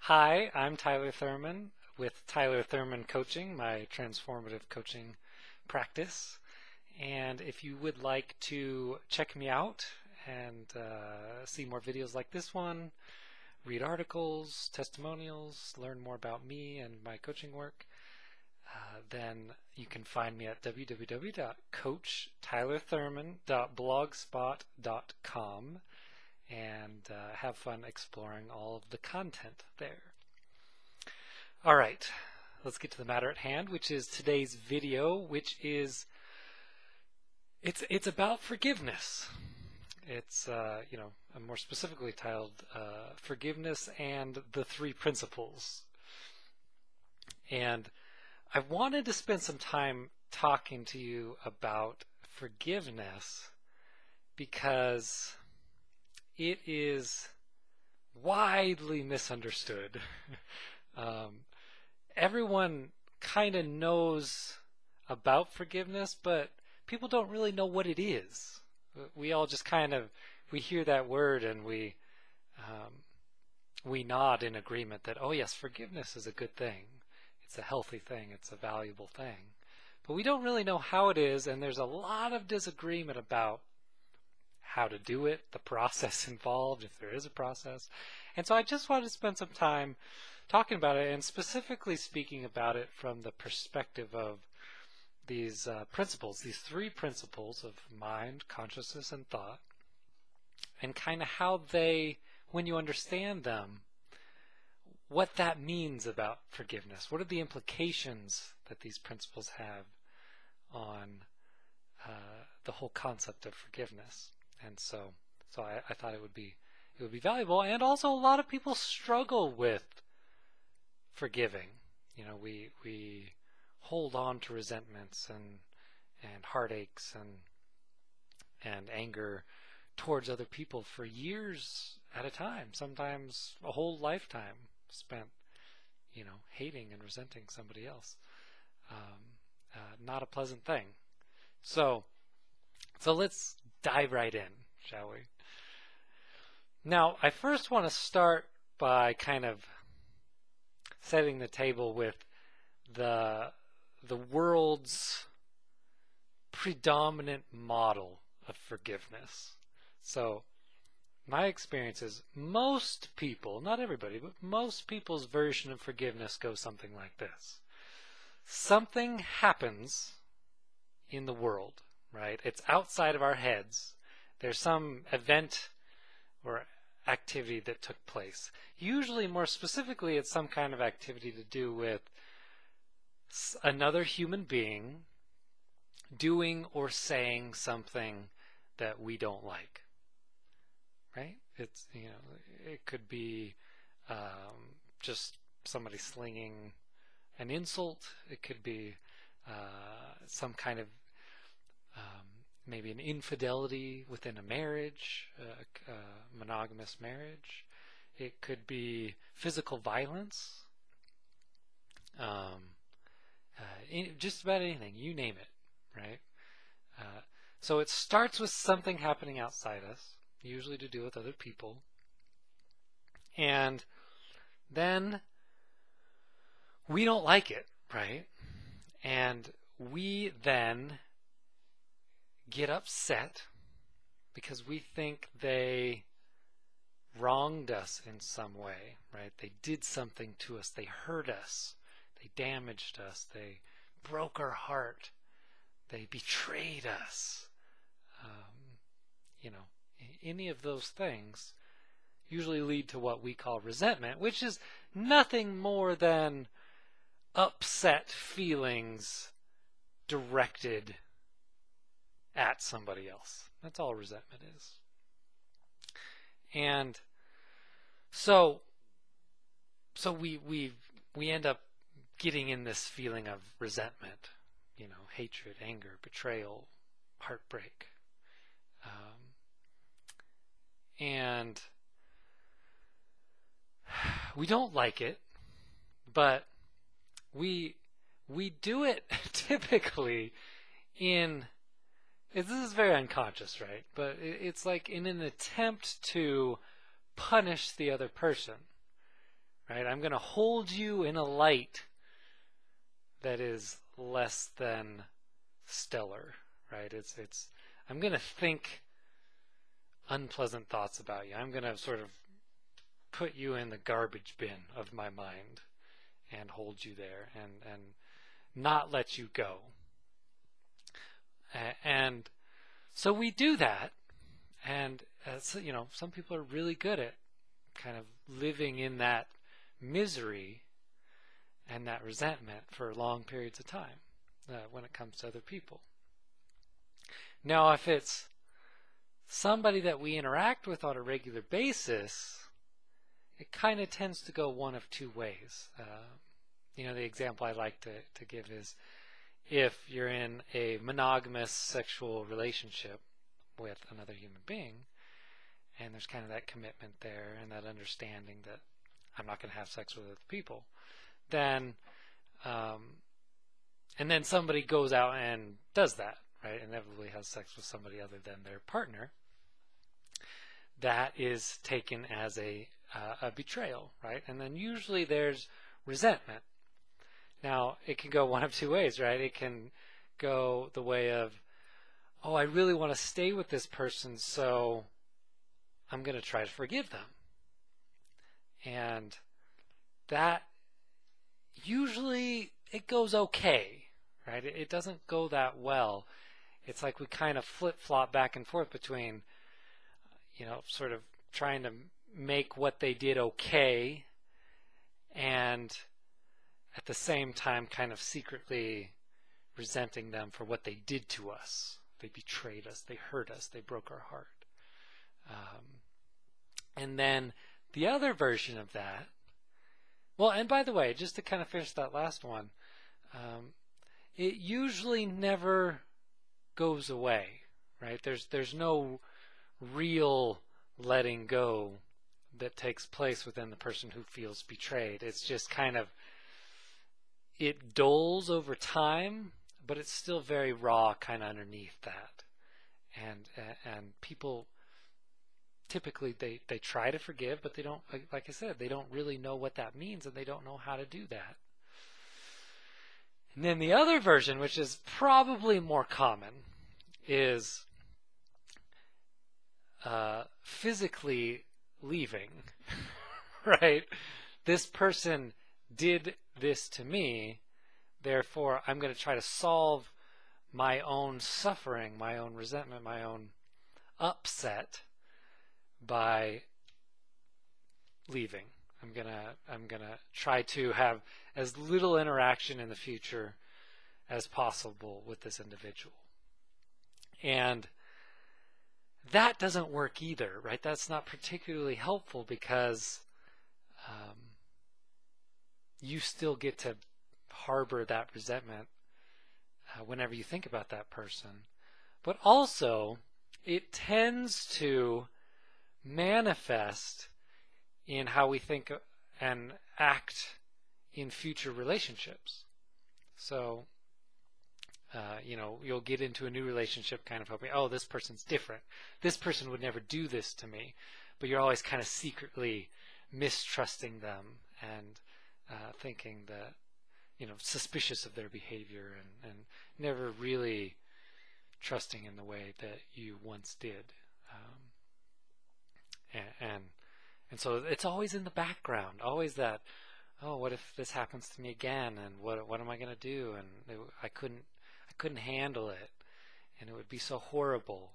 Hi, I'm Tyler Thurman with Tyler Thurman Coaching, my transformative coaching practice. And if you would like to check me out and see more videos like this one, read articles, testimonials, learn more about me and my coaching work, then you can find me at www.coachtylerthurman.blogspot.com and have fun exploring all of the content there. All right, let's get to the matter at hand, which is today's video, which is it's about forgiveness. It's more specifically titled "Forgiveness and the Three Principles." And I wanted to spend some time talking to you about forgiveness because it is widely misunderstood. Everyone kind of knows about forgiveness, but people don't really know what it is. We all just we hear that word and we nod in agreement that, oh yes, forgiveness is a good thing. It's a healthy thing. It's a valuable thing. But we don't really know how it is, and there's a lot of disagreement about how to do it, the process involved, if there is a process. And so I just wanted to spend some time talking about it, and specifically speaking about it from the perspective of these principles, these three principles of mind, consciousness, and thought, and kind of how they, when you understand them, what that means about forgiveness. What are the implications that these principles have on the whole concept of forgiveness? And so I thought it would be valuable. And also, a lot of people struggle with forgiving. You know, we hold on to resentments and heartaches and anger towards other people for years at a time, sometimes a whole lifetime spent, hating and resenting somebody else. Not a pleasant thing. So let's dive right in, shall we? Now, I first want to start by kind of setting the table with the world's predominant model of forgiveness. So my experience is most people, not everybody, but most people's version of forgiveness goes something like this. Something happens in the world, right? It's outside of our heads. There's some event or activity that took place. Usually, more specifically, it's some kind of activity to do with another human being doing or saying something that we don't like, right? It's, it could be just somebody slinging an insult. It could be some kind of maybe an infidelity within a marriage, a monogamous marriage. It could be physical violence, just about anything, you name it, right? So it starts with something happening outside us, usually to do with other people, and then we don't like it, right? And we then get upset because we think they wronged us in some way, right? They did something to us. They hurt us. They damaged us. They broke our heart. They betrayed us. Any of those things usually lead to what we call resentment, which is nothing more than upset feelings directed at somebody else. That's all resentment is. And so we end up getting in this feeling of resentment, hatred, anger, betrayal, heartbreak, and we don't like it, but we do it typically this is very unconscious, right? But it's like in an attempt to punish the other person, right? I'm going to hold you in a light that is less than stellar, right? I'm going to think unpleasant thoughts about you. I'm going to sort of put you in the garbage bin of my mind and hold you there and not let you go. And so we do that, and some people are really good at kind of living in that misery and that resentment for long periods of time when it comes to other people. Now, if it's somebody that we interact with on a regular basis, it kind of tends to go one of two ways. The example I like to give is if you're in a monogamous sexual relationship with another human being, and there's kind of that commitment there and that understanding that I'm not going to have sex with other people, then and then somebody goes out and does that, right? Inevitably has sex with somebody other than their partner. That is taken as a betrayal, right? And then usually there's resentment. Now, it can go one of two ways, right? It can go the way of, oh, I really want to stay with this person, so I'm going to try to forgive them. And that usually it goes okay, right? It doesn't go that well. It's like we kind of flip-flop back and forth between, sort of trying to make what they did okay and at the same time kind of secretly resenting them for what they did to us. They betrayed us, they hurt us, they broke our heart. And then the other version of that, well, and by the way, just to kind of finish that last one, it usually never goes away, right? There's no real letting go that takes place within the person who feels betrayed. It's just kind of, it dulls over time, but it's still very raw kind of underneath that. And people typically they try to forgive, but they don't, like I said, they don't really know what that means, and they don't know how to do that. And then the other version, which is probably more common, is physically leaving, right? This person did this to me, therefore I'm going to try to solve my own suffering, my own resentment, my own upset by leaving. I'm gonna try to have as little interaction in the future as possible with this individual. And that doesn't work either, right? That's not particularly helpful because you still get to harbor that resentment whenever you think about that person. But also, it tends to manifest in how we think and act in future relationships. So, you'll get into a new relationship kind of hoping, oh, this person's different. This person would never do this to me. But you're always kind of secretly mistrusting them and thinking that, suspicious of their behavior and never really trusting in the way that you once did. And so it's always in the background, always that, oh, what if this happens to me again, and what am I going to do? And I couldn't handle it, and it would be so horrible.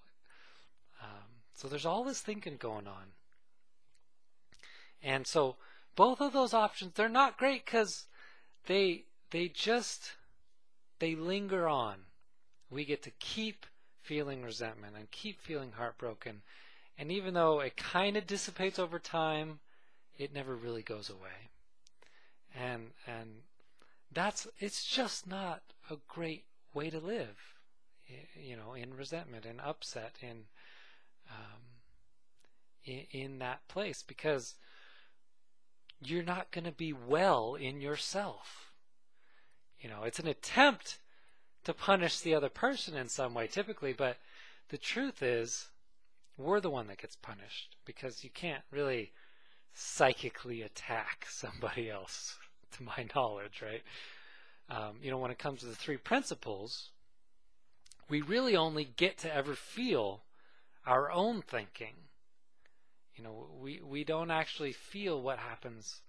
So there's all this thinking going on. And so both of those options, they're not great because they linger on. We get to keep feeling resentment and keep feeling heartbroken. And even though it kind of dissipates over time, it never really goes away. And it's just not a great way to live, in resentment and upset in that place, because you're not going to be well in yourself. It's an attempt to punish the other person in some way typically, but the truth is we're the one that gets punished, because you can't really psychically attack somebody else, to my knowledge, right? When it comes to the three principles, we really only get to ever feel our own thinking. We don't actually feel what happens,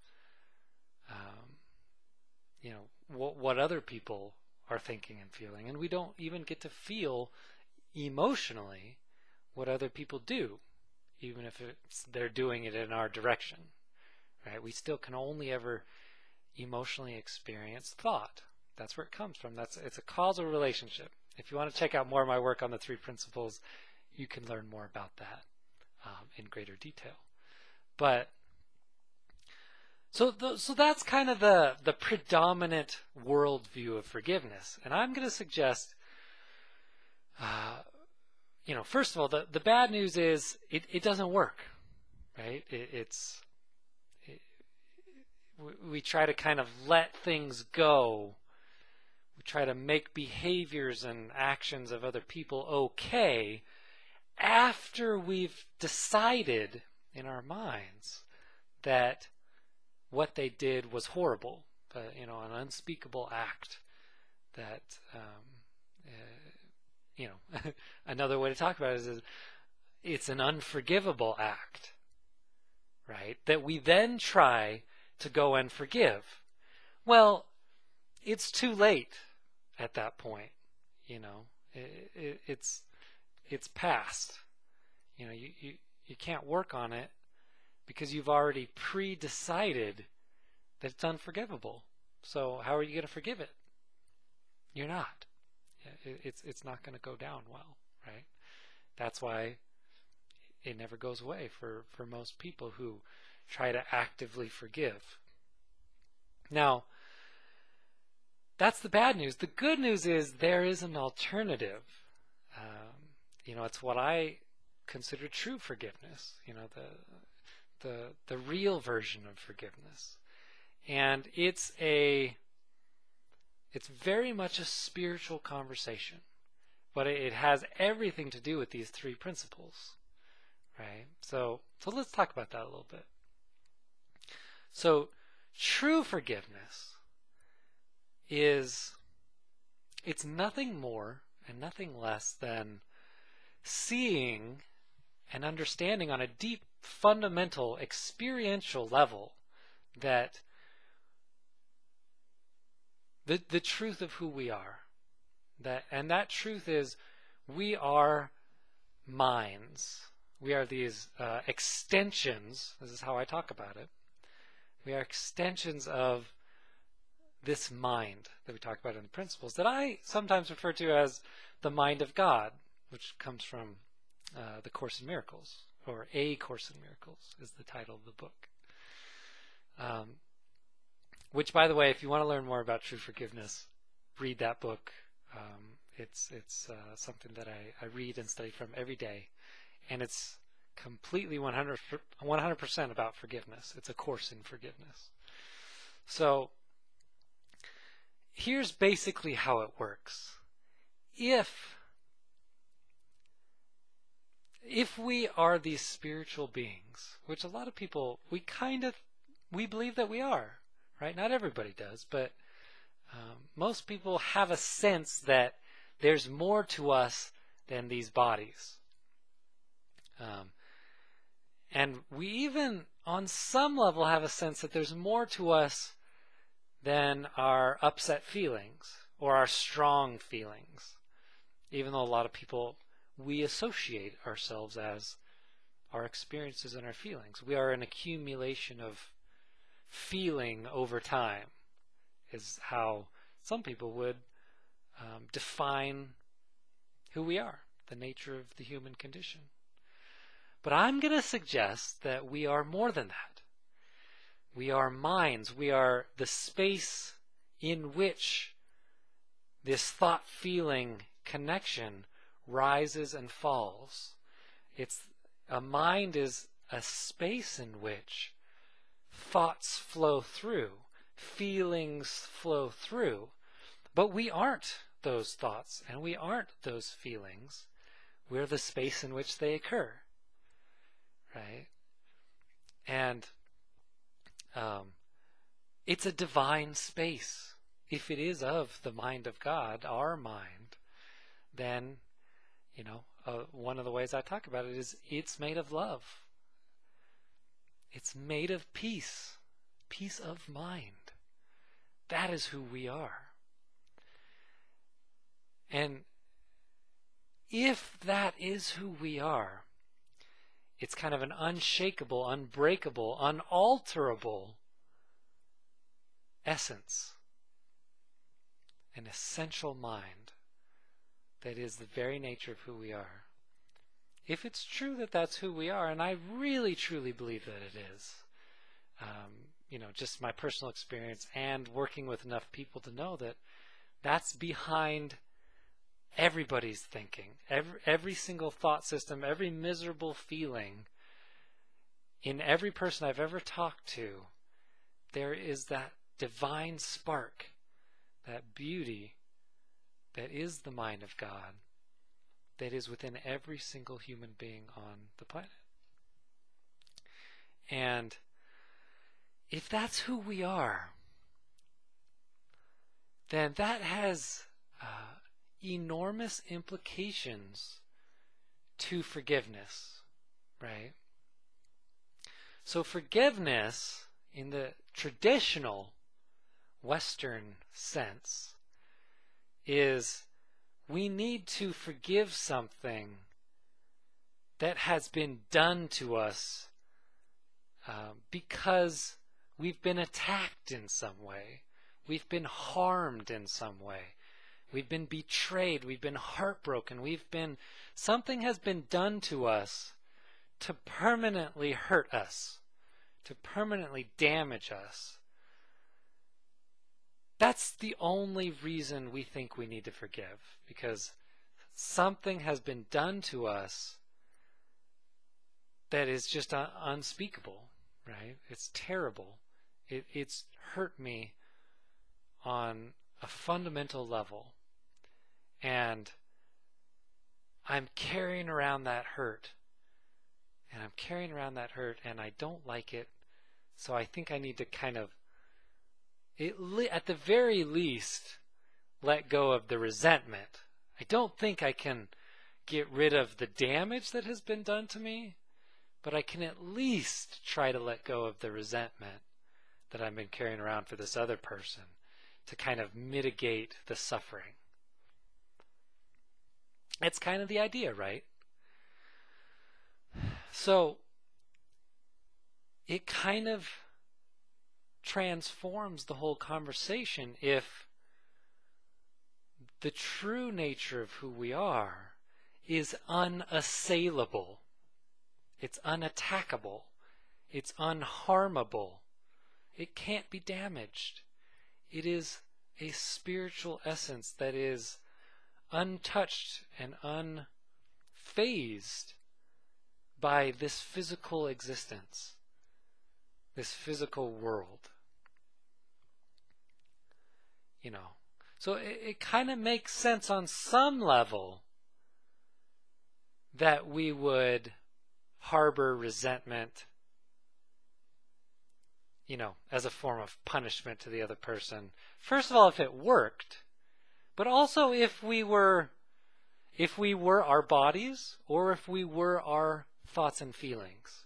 what other people are thinking and feeling, and we don't even get to feel emotionally what other people do, even if they're doing it in our direction, right? We still can only ever emotionally experience thought. That's where it comes from. It's a causal relationship. If you want to check out more of my work on the three principles, you can learn more about that in greater detail. But so that's kind of the predominant worldview of forgiveness. And I'm going to suggest, first of all, the bad news is it doesn't work, right? We try to kind of let things go. We try to make behaviors and actions of other people okay after we've decided in our minds that what they did was horrible, an unspeakable act that, another way to talk about it is it's an unforgivable act, right? That we then try to go and forgive. Well, it's too late at that point, it's past. You can't work on it because you've already pre-decided that it's unforgivable. So how are you going to forgive it? You're not. It's not going to go down well, right? That's why it never goes away for most people who try to actively forgive. Now, that's the bad news. The good news is there is an alternative. It's what I consider true forgiveness. The real version of forgiveness, and it's very much a spiritual conversation, but it has everything to do with these three principles, right? So let's talk about that a little bit. So true forgiveness it's nothing more and nothing less than seeing and understanding on a deep, fundamental, experiential level that the truth of who we are. That truth is we are minds. We are these extensions. This is how I talk about it. We are extensions of this mind that we talk about in the principles that I sometimes refer to as the mind of God, which comes from the Course in Miracles, or A Course in Miracles is the title of the book. Which, by the way, if you want to learn more about true forgiveness, read that book. It's something that I read and study from every day, and it's completely 100% about forgiveness. It's a course in forgiveness. So here's basically how it works. If we are these spiritual beings, which a lot of people, we believe that we are, right? Not everybody does, but most people have a sense that there's more to us than these bodies. And we even, on some level, have a sense that there's more to us than our upset feelings or our strong feelings. Even though a lot of people, we associate ourselves as our experiences and our feelings. We are an accumulation of feeling over time, is how some people would define who we are, the nature of the human condition. But I'm going to suggest that we are more than that. We are minds. We are the space in which this thought-feeling connection rises and falls. A mind is a space in which thoughts flow through, feelings flow through, but we aren't those thoughts and we aren't those feelings. We're the space in which they occur, right? And It's a divine space. If it is of the mind of God, our mind, then, one of the ways I talk about it is it's made of love. It's made of peace, peace of mind. That is who we are. And if that is who we are, it's kind of an unshakable, unbreakable, unalterable essence, an essential mind that is the very nature of who we are. If it's true that that's who we are, and I really truly believe that it is, just my personal experience and working with enough people to know that that's behind everybody's thinking, every single thought system, every miserable feeling in every person I've ever talked to, there is that divine spark, that beauty that is the mind of God, that is within every single human being on the planet. And if that's who we are, then that has enormous implications to forgiveness, right? So forgiveness, in the traditional Western sense, is we need to forgive something that has been done to us because we've been attacked in some way. We've been harmed in some way. We've been betrayed. We've been heartbroken. Something has been done to us to permanently hurt us, to permanently damage us. That's the only reason we think we need to forgive, because something has been done to us that is just unspeakable, right? It's terrible. It's hurt me on a fundamental level. And I'm carrying around that hurt. And and I don't like it. So I think I need to kind of, at the very least, let go of the resentment. I don't think I can get rid of the damage that has been done to me, but I can at least try to let go of the resentment that I've been carrying around for this other person to kind of mitigate the suffering. It's kind of the idea, right? So it kind of transforms the whole conversation if the true nature of who we are is unassailable. It's unattackable. It's unharmable. It can't be damaged. It is a spiritual essence that is untouched and unfazed by this physical existence, this physical world. So it kind of makes sense on some level that we would harbor resentment, as a form of punishment to the other person. First of all, if it worked, but also if we were our bodies, or if we were our thoughts and feelings.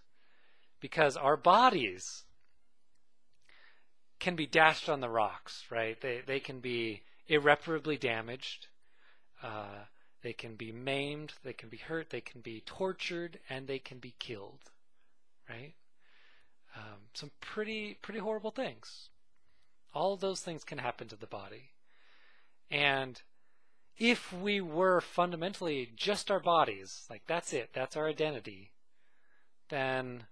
Because our bodies can be dashed on the rocks, right? They can be irreparably damaged. They can be maimed, they can be hurt, they can be tortured, and they can be killed, right? Some pretty horrible things. All of those things can happen to the body. And if we were fundamentally just our bodies, like that's it, that's our identity, then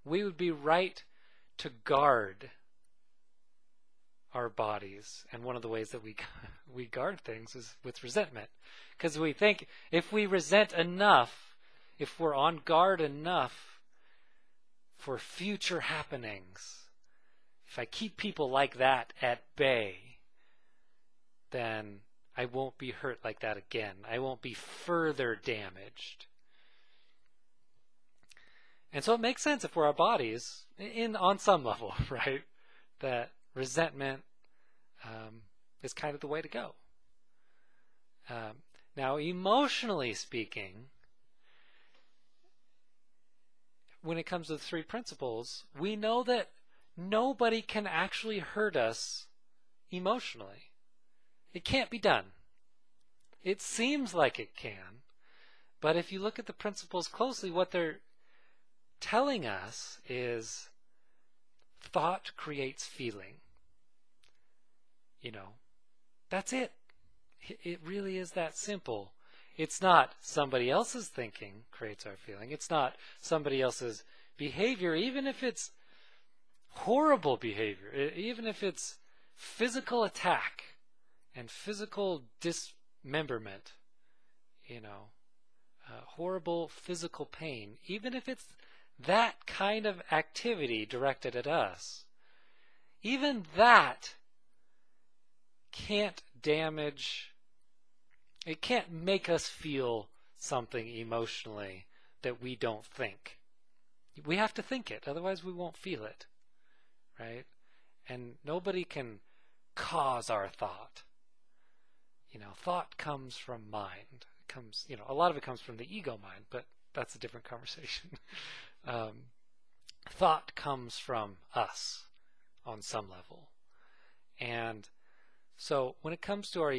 we would be right to guard our bodies. And one of the ways that we guard things is with resentment. Because we think if we resent enough, if we're on guard enough for future happenings, if I keep people like that at bay, then I won't be hurt like that again. I won't be further damaged. And so it makes sense if we're our bodies, on some level, right, that resentment is kind of the way to go. Now, emotionally speaking, when it comes to the three principles, we know that nobody can actually hurt us emotionally. It can't be done. It seems like it can, but if you look at the principles closely, what they're telling us is thought creates feeling. That's it. It really is that simple. It's not somebody else's thinking creates our feeling. It's not somebody else's behavior, even if it's horrible behavior, even if it's physical attack and physical dismemberment, horrible physical pain, even if it's that kind of activity directed at us, even that can't it can't make us feel something emotionally that we don't think. We have to think it, otherwise we won't feel it, right? And nobody can cause our thought. Thought comes from mind. A lot of it comes from the ego mind, but that's a different conversation. Thought comes from us on some level. And so when it comes to our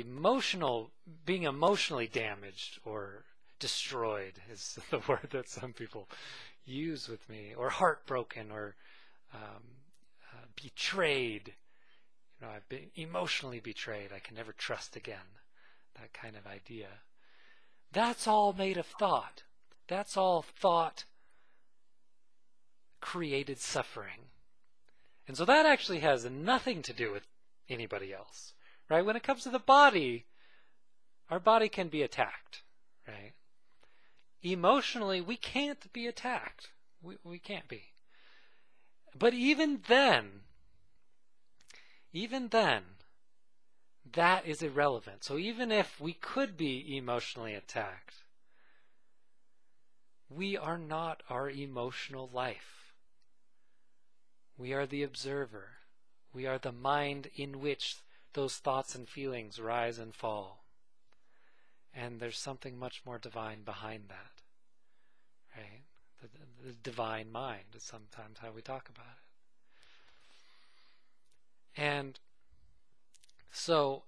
being emotionally damaged or destroyed is the word that some people use with me, or heartbroken, or betrayed. I've been emotionally betrayed. I can never trust again. That kind of idea. That's all made of thought. That's all thought created suffering. And so that actually has nothing to do with anybody else. Right? When it comes to the body, our body can be attacked, right? Emotionally, we can't be attacked. We can't be. But even then, that is irrelevant. So even if we could be emotionally attacked, we are not our emotional life. We are the observer. We are the mind in which those thoughts and feelings rise and fall. And there's something much more divine behind that, right? The divine mind is sometimes how we talk about it. And so,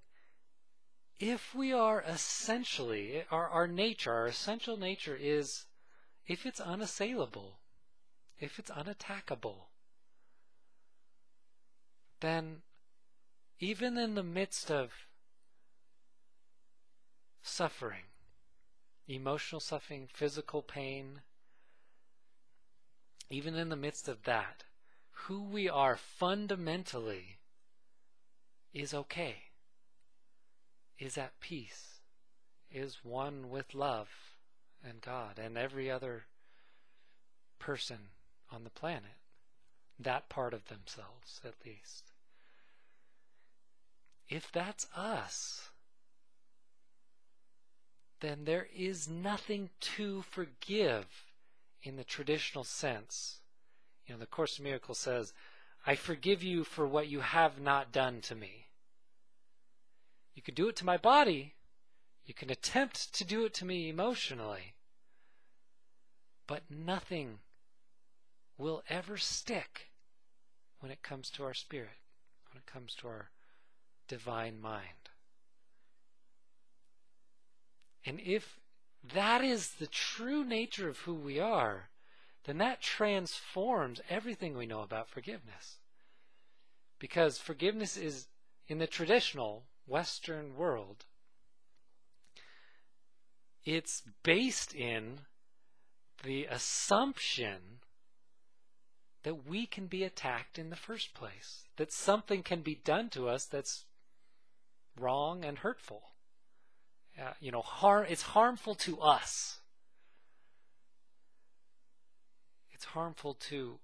if we are essentially, our essential nature is, if it's unassailable, if it's unattackable, then even in the midst of suffering, emotional suffering, physical pain, even in the midst of that, who we are fundamentally is okay, is at peace, is one with love and God and every other person on the planet, that part of themselves at least. If that's us, then there is nothing to forgive in the traditional sense. The Course in Miracles says, I forgive you for what you have not done to me. You could do it to my body. You can attempt to do it to me emotionally. But nothing will ever stick when it comes to our spirit, when it comes to our divine mind. And if that is the true nature of who we are, then that transforms everything we know about forgiveness. Because forgiveness is, in the traditional Western world, it's based in the assumption that we can be attacked in the first place, that something can be done to us that's wrong and hurtful. It's harmful to us. It's harmful to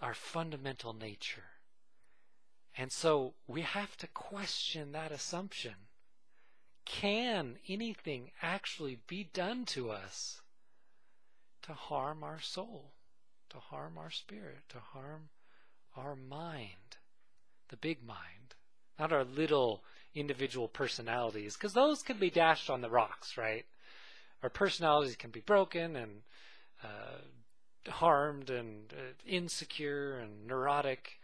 our fundamental nature. And so we have to question that assumption. Can anything actually be done to us to harm our soul, to harm our spirit, to harm our mind, the big mind, not our little individual personalities, because those can be dashed on the rocks, right? Our personalities can be broken and harmed and insecure and neurotic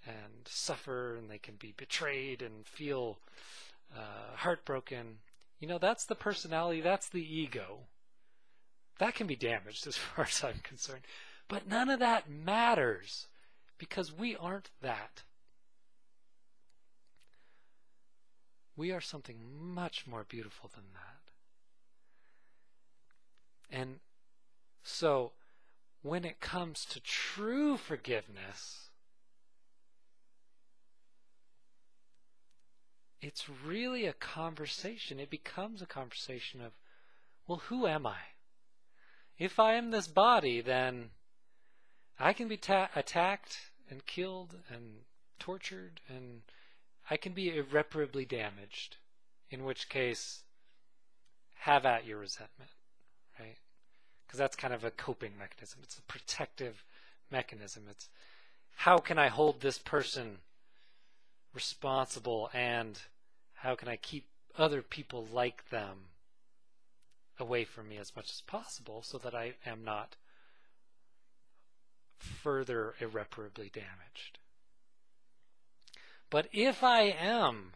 and suffer, and they can be betrayed and feel heartbroken. You know, that's the personality, that's the ego. That can be damaged as far as I'm concerned. But none of that matters because we aren't that. We are something much more beautiful than that. And so when it comes to true forgiveness, it's really a conversation. It becomes a conversation of, well, who am I? If I am this body, then I can be attacked and killed and tortured, and I can be irreparably damaged, in which case, have at your resentment, right? Because that's kind of a coping mechanism. It's a protective mechanism. It's how can I hold this person responsible, and how can I keep other people like them away from me as much as possible so that I am not further irreparably damaged. But if I am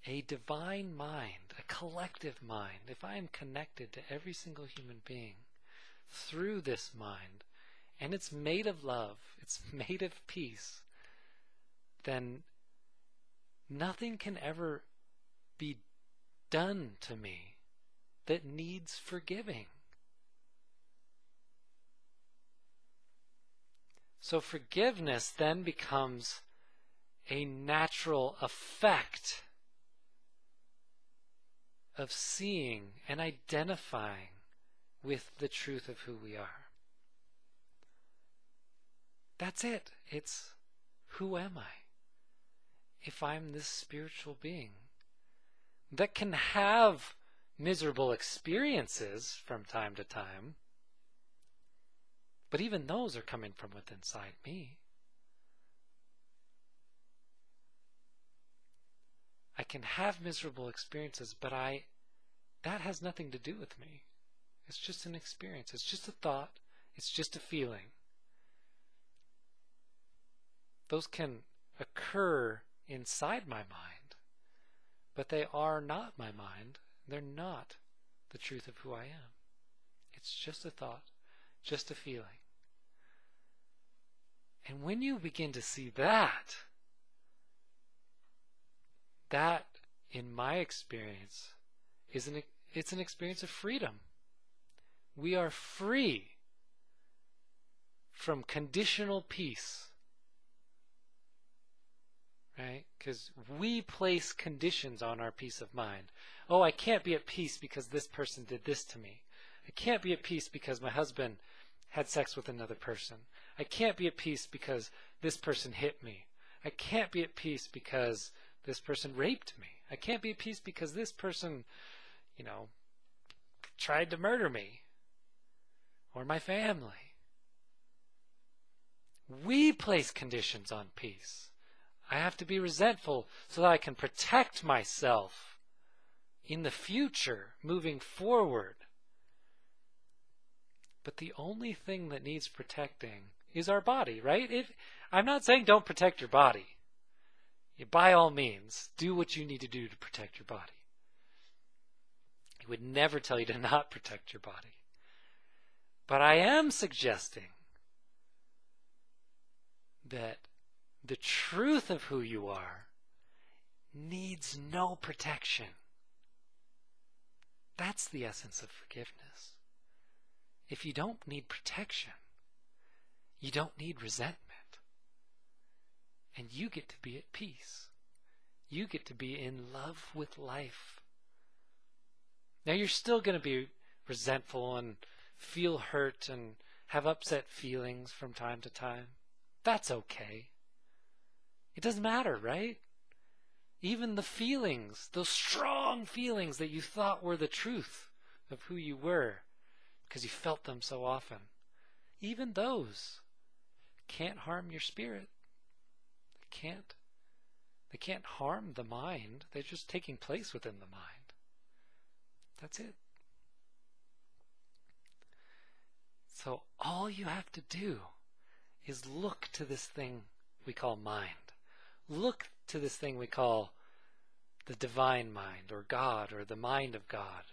a divine mind, a collective mind, if I am connected to every single human being through this mind, and it's made of love, it's made of peace, then nothing can ever be done to me that needs forgiving. So forgiveness then becomes a natural effect of seeing and identifying with the truth of who we are. That's it. It's, who am I? If I'm this spiritual being that can have miserable experiences from time to time, but even those are coming from within inside me. I can have miserable experiences, but that has nothing to do with me. It's just an experience. It's just a thought. It's just a feeling. Those can occur inside my mind, but they are not my mind. They're not the truth of who I am. It's just a thought, just a feeling. And when you begin to see that, in my experience, it's an experience of freedom. We are free from conditional peace. Right? Because we place conditions on our peace of mind. Oh, I can't be at peace because this person did this to me. I can't be at peace because my husband had sex with another person. I can't be at peace because this person hit me. I can't be at peace because this person raped me. I can't be at peace because this person, tried to murder me or my family. We place conditions on peace. I have to be resentful so that I can protect myself in the future, moving forward. But the only thing that needs protecting is our body, right? I'm not saying don't protect your body. By all means, do what you need to do to protect your body. I would never tell you to not protect your body. But I am suggesting that the truth of who you are needs no protection. That's the essence of forgiveness. If you don't need protection, you don't need resentment. And you get to be at peace. You get to be in love with life. Now you're still going to be resentful and feel hurt and have upset feelings from time to time. That's okay. It doesn't matter, right? Even the feelings, those strong feelings that you thought were the truth of who you were, because you felt them so often. Even those can't harm your spirit. They can't harm the mind. They're just taking place within the mind. That's it. So all you have to do is look to this thing we call mind. Look to this thing we call the divine mind, or God, or the mind of God,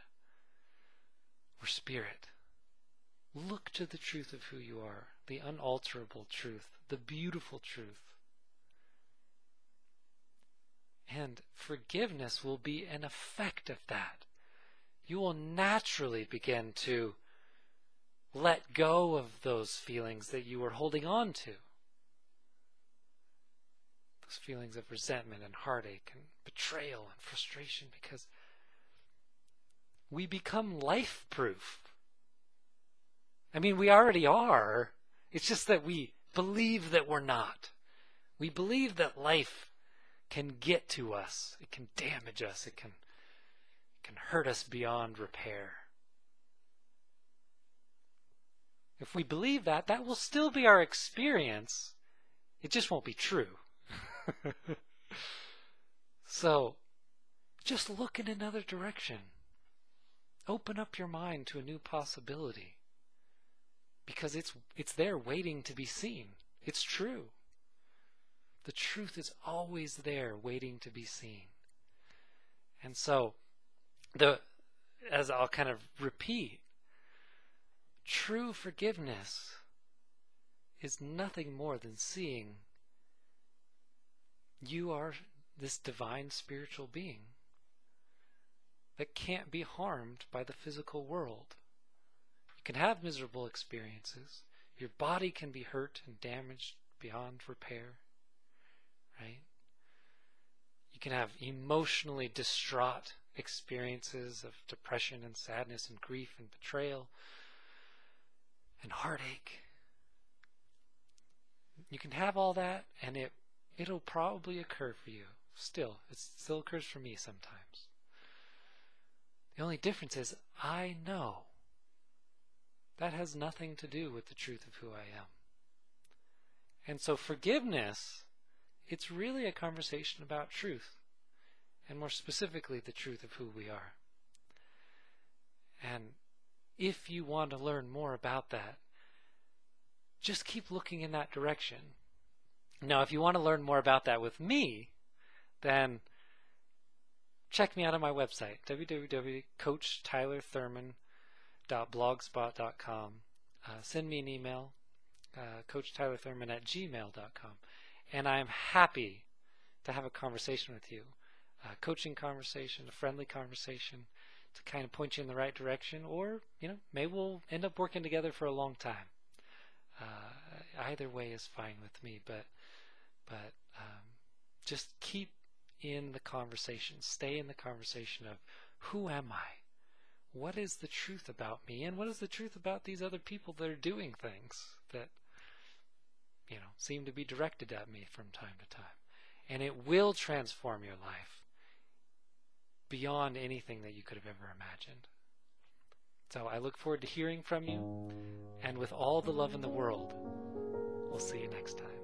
or spirit. Look to the truth of who you are, the unalterable truth, the beautiful truth. And forgiveness will be an effect of that. You will naturally begin to let go of those feelings that you were holding on to. Those feelings of resentment and heartache and betrayal and frustration, because we become life-proof. I mean, we already are. It's just that we believe that we're not. We believe that life can get to us. It can damage us. It can hurt us beyond repair. If we believe that, that will still be our experience. It just won't be true. So, just look in another direction. Open up your mind to a new possibility. Because it's there waiting to be seen. It's true. The truth is always there waiting to be seen. And so, as I'll kind of repeat, true forgiveness is nothing more than seeing you are this divine spiritual being that can't be harmed by the physical world. You can have miserable experiences. Your body can be hurt and damaged beyond repair, right? You can have emotionally distraught experiences of depression and sadness and grief and betrayal and heartache. You can have all that, and it'll probably occur for you. It still occurs for me sometimes. The only difference is I know that has nothing to do with the truth of who I am. And so forgiveness, it's really a conversation about truth, and more specifically the truth of who we are. And if you want to learn more about that, just keep looking in that direction. Now, if you want to learn more about that with me, then check me out on my website, www.coachtylerthurman.blogspot.com. Send me an email, coachtylerthurman@gmail.com, and I'm happy to have a conversation with you, a coaching conversation, a friendly conversation, to kind of point you in the right direction, or maybe we'll end up working together for a long time. Either way is fine with me, but just keep in the conversation. Stay in the conversation of who am I? What is the truth about me? And what is the truth about these other people that are doing things that seem to be directed at me from time to time? And it will transform your life beyond anything that you could have ever imagined. So I look forward to hearing from you, and with all the love in the world, we'll see you next time.